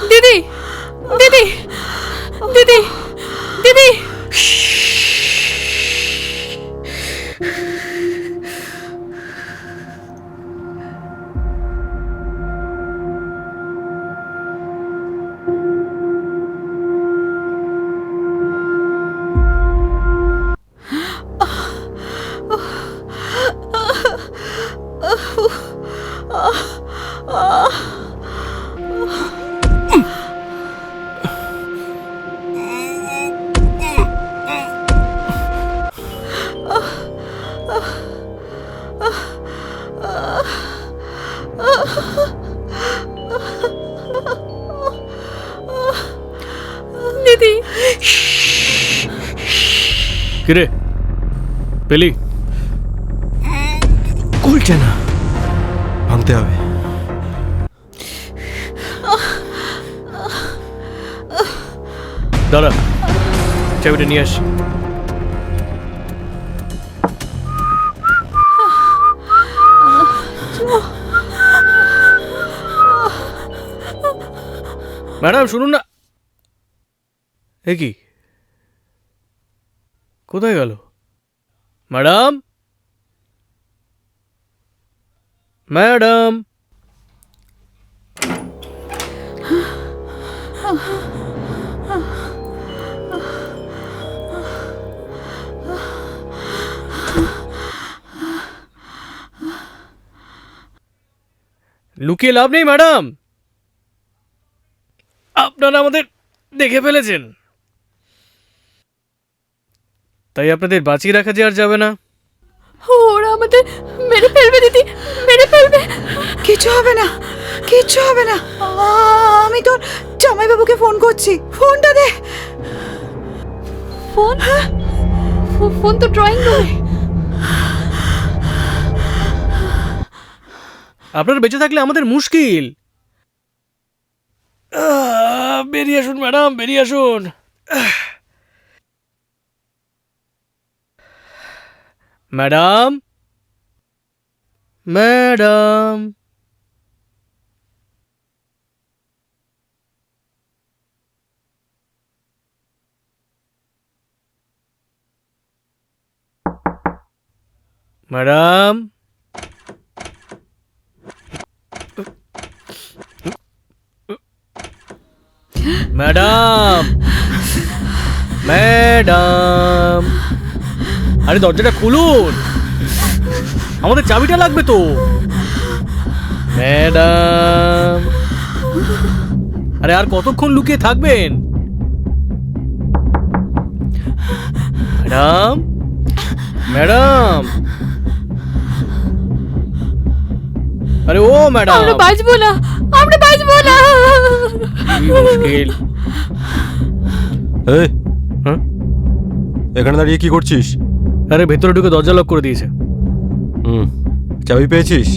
দিদি দিদি দিদি দিদি দিদি কিরে পেলি? খুলছে না, ভাঙতে হবে। দাঁড়া, চাবিটা নিয়ে আসি। ম্যাডাম শুনুন না। এ কি, কোথায় গেল ম্যাডাম? ম্যাডাম লুকিয়ে লাভ নেই ম্যাডাম, আপনারা আমাদের দেখে ফেলেছেন, তাই আপনাদের বাঁচিয়ে রাখা যে আর যাবে না। ওরা আমাদের মেরে ফেলবে দিদি, মেরে ফেলবে। কিছু হবে না, কিচ্ছু হবে না। আমি তোর জামাইবাবুকে ফোন করছি, ফোনটা দে। ফোন? ফোন তো ড্রয়িং রুমে। আপনারা বেঁচে থাকলে আমাদের মুশকিল। বেরিয়ে আসুন ম্যাডাম, বেরিয়ে আসুন। Madam madam madam madam madam আরে দরজাটা খুলুন, আমাদের চাবিটা লাগবে তো। ম্যাডাম আরে আর কতক্ষণ লুকিয়ে থাকবেন? ম্যাডাম ম্যাডাম আরে ও ম্যাডাম, আমরা বাঁচবো না, আমরা বাঁচবো না। কি মুশকিল। এই, হ্যাঁ এখানে দাঁড়িয়ে কি করছিস? আরে ভেতরে ঢুকে দরজা লক করে দিয়েছে। চাবি পেয়েছিস?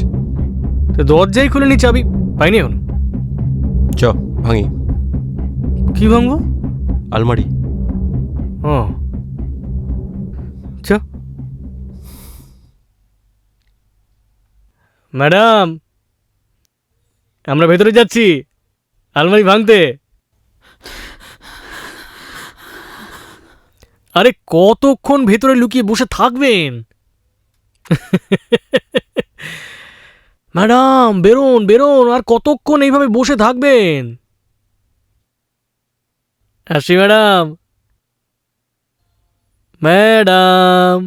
তো দরজাই খুলেনি, চাবি পাইনি এখন। চ ভাঙি। কি ভাঙবো? আলমারি। ও চ। ম্যাডাম আমরা ভেতরে যাচ্ছি আলমারি ভাঙতে। আরে কতক্ষণ ভেতরে লুকিয়ে বসে থাকবেন? ম্যাডাম বেরোন বেরোন, আর কতক্ষণ এইভাবে বসে থাকবেন? আসি ম্যাডাম। ম্যাডাম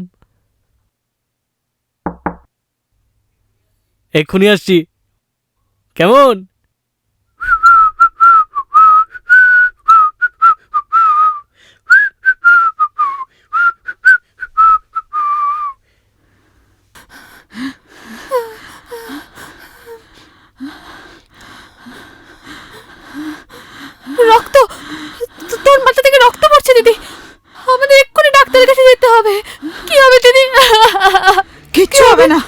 এক্ষুনি আসছি, কেমন? রক্ত, তোর মাথা থেকে রক্ত পড়ছে দিদি, আমাদের এক্ষুনি ডাক্তারের কাছে যেতে হবে। কি হবে দিদি? কিচ্ছু হবে না,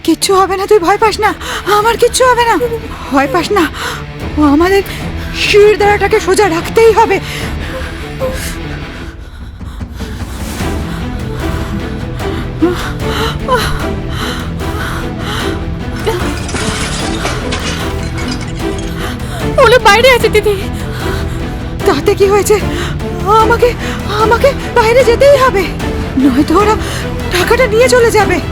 কিচ্ছু হবে না, তুই ভয় পাস না, আমার কিচ্ছু হবে না, ভয় পাস না। আমাদের শিরদাঁড়াটাকে সোজা রাখতেই হবে, ওরা বাইরে আছে দিদি। তাতে কি হয়েছে? আমাকে আমাকে বাইরে যেতেই হবে, নয়তো ওরা টাকাটা নিয়ে চলে যাবে।